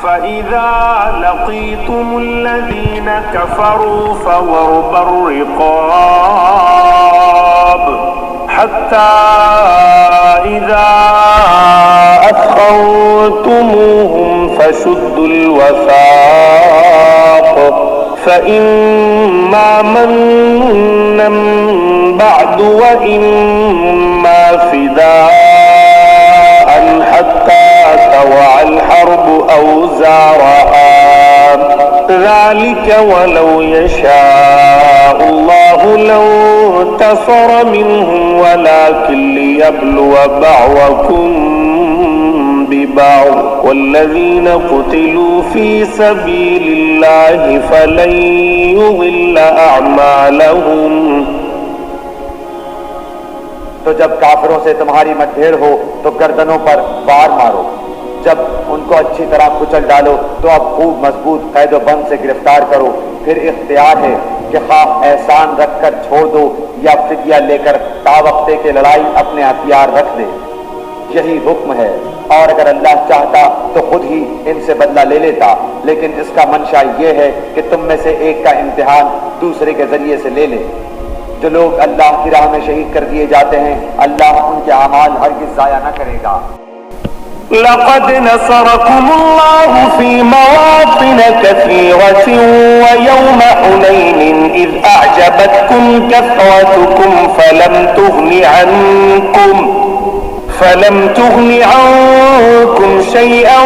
فإذا لقيتم الذين كفروا فضرب الرقاب حتى إذا أثخنتموهم فشدوا الوثاق فإما منا بعد وإما فداء حتى تضع الحرب أوزارها ذلك ولو يشاء الله لانتصر منهم ولكن ليبلو بعضكم ببعض والذين قتلوا في سبيل الله فلن يضل أعمالهم۔ تو جب کافروں سے تمہاری مٹبھیڑ ہو تو گردنوں پر وار مارو، جب ان کو اچھی طرح کچل ڈالو تو اب خوب مضبوط قید و بند سے گرفتار کرو، پھر اختیار ہے کہ خواہ احسان رکھ کر چھوڑ دو یا فدیہ لے کر تا وقتے کے لڑائی اپنے ہتھیار رکھ دے، یہی حکم ہے۔ اور اگر اللہ چاہتا تو خود ہی ان سے بدلہ لے لیتا، لیکن اس کا منشا یہ ہے کہ تم میں سے ایک کا امتحان دوسرے کے ذریعے سے لے لے۔ جو لوگ اللہ کی راہ میں شہید کر دیے جاتے ہیں اللہ ان کے اعمال ہرگز ضائع نہ کرے گا۔ لقد نصركم الله في مواطن كثيرة ويوم حنين إذ أعجبتكم كثرتكم فلم تغن عنكم شيئا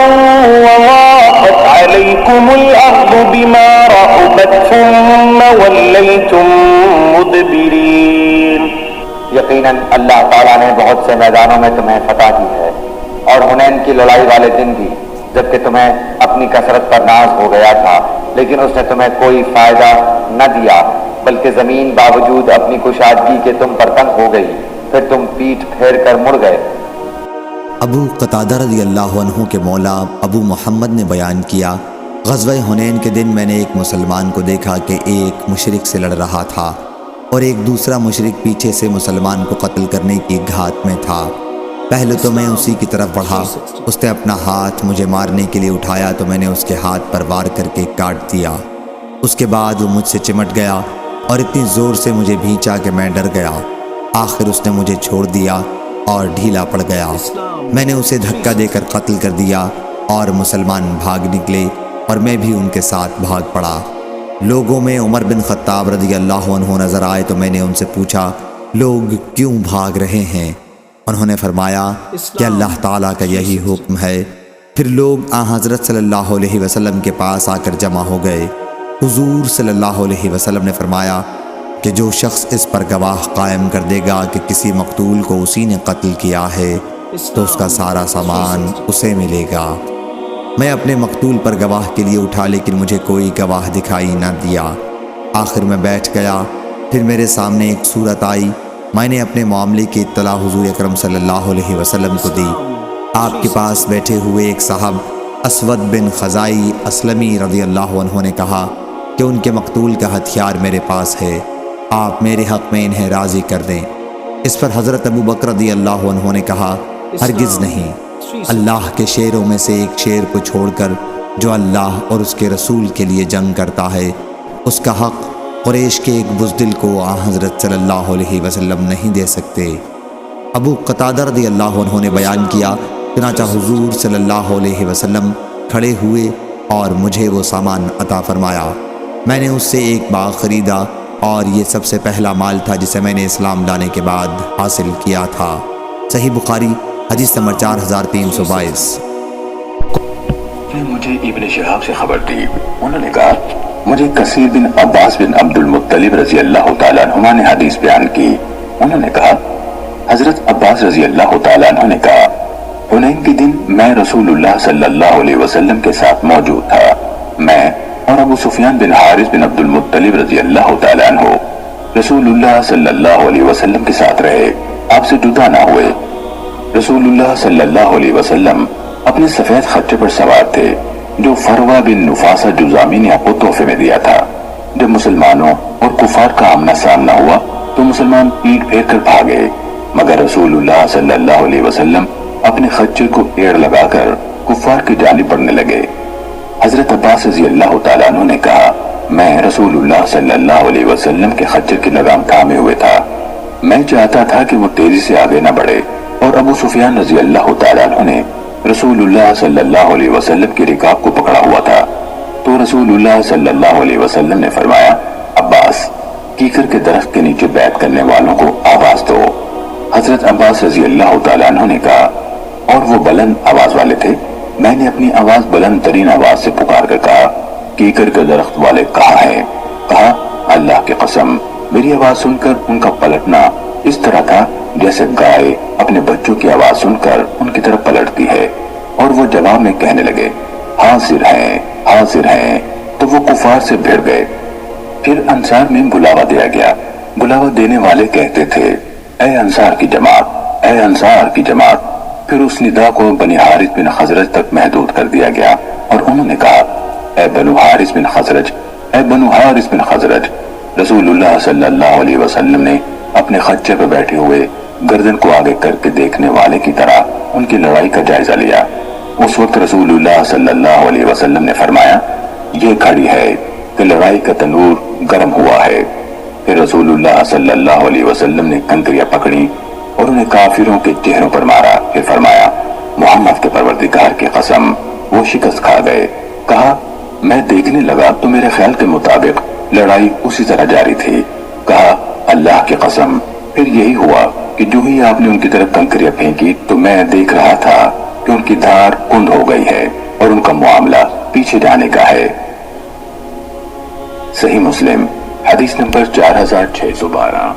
وضاقت عليكم الأرض بما رحبت ثم وليتم مدبرين۔ یقیناً اللہ تعالیٰ نے بہت سے میدانوں میں تمہیں فتح کی ہے، اور حنین کی لڑائی والے دن بھی، جبکہ تمہیں اپنی کثرت پر ناز ہو گیا تھا، لیکن اس نے تمہیں کوئی فائدہ نہ دیا، بلکہ زمین باوجود اپنی کشادگی کے تم پر تنگ ہو گئی، پھر تم پیٹھ پھیر کر مڑ گئے۔ ابو قتادہ رضی اللہ عنہ کے مولا ابو محمد نے بیان کیا، غزوہ حنین کے دن میں نے ایک مسلمان کو دیکھا کہ ایک مشرک سے لڑ رہا تھا اور ایک دوسرا مشرک پیچھے سے مسلمان کو قتل کرنے کی گھات میں تھا۔ پہلے تو میں اسی کی طرف بڑھا، اس نے اپنا ہاتھ مجھے مارنے کے لیے اٹھایا تو میں نے اس کے ہاتھ پر وار کر کے کاٹ دیا۔ اس کے بعد وہ مجھ سے چمٹ گیا اور اتنی زور سے مجھے بھینچا کہ میں ڈر گیا۔ آخر اس نے مجھے چھوڑ دیا اور ڈھیلا پڑ گیا۔ میں نے اسے دھکا دے کر قتل کر دیا اور مسلمان بھاگ نکلے اور میں بھی ان کے ساتھ بھاگ پڑا۔ لوگوں میں عمر بن خطاب رضی اللہ عنہ نظر آئے تو میں نے ان سے پوچھا، لوگ کیوں بھاگ رہے ہیں؟ انہوں نے فرمایا کہ اللہ تعالیٰ کا یہی حکم ہے۔ پھر لوگ حضرت صلی اللہ علیہ وسلم کے پاس آ کر جمع ہو گئے۔ حضور صلی اللہ علیہ وسلم نے فرمایا کہ جو شخص اس پر گواہ قائم کر دے گا کہ کسی مقتول کو اسی نے قتل کیا ہے تو اس کا سارا سامان اسے ملے گا۔ میں اپنے مقتول پر گواہ کے لیے اٹھا لیکن مجھے کوئی گواہ دکھائی نہ دیا۔ آخر میں بیٹھ گیا، پھر میرے سامنے ایک صورت آئی، میں نے اپنے معاملے کی اطلاع حضور اکرم صلی اللہ علیہ وسلم کو دی۔ آپ کے پاس بیٹھے ہوئے ایک صاحب اسود بن خزائی اسلمی رضی اللہ عنہ نے کہا کہ ان کے مقتول کا ہتھیار میرے پاس ہے، آپ میرے حق میں انہیں راضی کر دیں۔ اس پر حضرت ابو بکر رضی اللہ عنہ نے کہا، ہرگز نہیں، اللہ کے شیروں میں سے ایک شیر کو چھوڑ کر جو اللہ اور اس کے رسول کے لیے جنگ کرتا ہے اس کا حق قریش کے ایک بزدل کو حضرت صلی اللہ علیہ وسلم نہیں دے سکتے۔ ابو قتادہ رضی اللہ عنہ نے بیان کیا، چنانچہ حضور صلی اللہ علیہ وسلم کھڑے ہوئے اور مجھے وہ سامان عطا فرمایا۔ میں نے اس سے ایک باغ خریدا اور یہ سب سے پہلا مال تھا جسے میں نے اسلام لانے کے بعد حاصل کیا تھا۔ صحیح بخاری حدیث نمبر 4322۔ مجھے ابن شہاب سے خبر دی، انہوں نے کہا مجھے کثیر بن عباس بن عبد المطلب رضی اللہ تعالیٰ عنہ نے حدیث بیان کی۔ انہوں نے کہا حضرت عباس رضی اللہ تعالیٰ عنہ نے کہا حنین کے دن میں رسول اللہ صلی اللہ علیہ وسلم کے ساتھ موجود تھا۔ میں اور ابو سفیان بن حارث بن عبد المطلب رضی اللہ تعالیٰ عنہ رسول اللہ صلی اللہ علیہ وسلم کے ساتھ رہے، آپ سے جدا نہ ہوئے۔ رسول اللہ صلی اللہ علیہ وسلم اپنے سفید خچے پر سوار تھے جو فروہ بن نفاسہ جزامی نے آپ کو تحفے میں دیا تھا۔ جب مسلمانوں اور کفار کا آمنا سامنا ہوا تو مسلمان پیٹ پھیر کر بھاگے، مگر رسول اللہ صلی اللہ علیہ وسلم اپنے خچے کو ایڑ لگا کر کفار کی جانب بڑھنے لگے۔ حضرت عباس رضی اللہ تعالیٰ عنہ نے کہا میں رسول اللہ صلی اللہ علیہ وسلم کے خچر کی لگام تھامے ہوئے تھا، میں چاہتا تھا کہ وہ تیزی سے آگے نہ بڑھے، اور ابو سفیان رضی اللہ تعالیٰ عنہ نے رسول اللہ صلی اللہ علیہ وسلم کی رکاب کو پکڑا ہوا تھا، تو رسول اللہ صلی اللہ علیہ وسلم نے فرمایا عباس کیکر کے درخت کے نیچے بیعت کرنے والوں کو آواز دو۔ حضرت عباس رضی اللہ تعالیٰ عنہ نے کہا اور وہ بلند آواز والے تھے، میں نے اپنی آواز بلند ترین آواز سے پکار کر کہا کیکر کے درخت والے کہاں ہیں؟ کہا اللہ کی قسم میری آواز سن کر ان کا پلٹنا اس طرح تھا جیسے گائے اپنے بچوں کی آواز سن کر ان کی طرف پلٹتی ہے، اور وہ جواب میں کہنے لگے حاضر ہیں حاضر ہیں، تو وہ کفار سے بھیڑ گئے۔ پھر انصار میں بلاوا دیا گیا، بلاوا دینے والے کہتے تھے اے انصار کی جماعت، اے انصار کی جماعت۔ پھر اس ندا کو بنی حارث بن خزرج تک محدود کر دیا گیا، اور انہوں نے کہا اے بنو حارث بن خزرج، اے بنو حارث بن خزرج۔ رسول اللہ صلی اللہ علیہ وسلم نے اپنے خچے پہ بیٹھے ہوئے گردن کو آگے کر کے دیکھنے والے کی طرح ان کی لڑائی کا جائزہ لیا۔ اس وقت رسول اللہ صلی اللہ علیہ وسلم نے فرمایا یہ گھڑی ہے کہ لڑائی کا تنور گرم ہوا ہے۔ پھر رسول اللہ صلی اللہ علیہ وسلم نے کنکریاں پکڑی اور انہیں کافروں کے چہروں پر مارا، پھر فرمایا محمد کے پروردگار کی قسم وہ شکست کھا گئے۔ کہا میں دیکھنے لگا تو میرے خیال کے مطابق لڑائی اسی طرح جاری تھی۔ کہا اللہ کی قسم پھر یہی ہوا کہ جو ہی آپ نے ان کی طرف کنکریاں پھینکی تو میں دیکھ رہا تھا کہ ان کی دھار کند ہو گئی ہے اور ان کا معاملہ پیچھے جانے کا ہے۔ صحیح مسلم حدیث نمبر 4612۔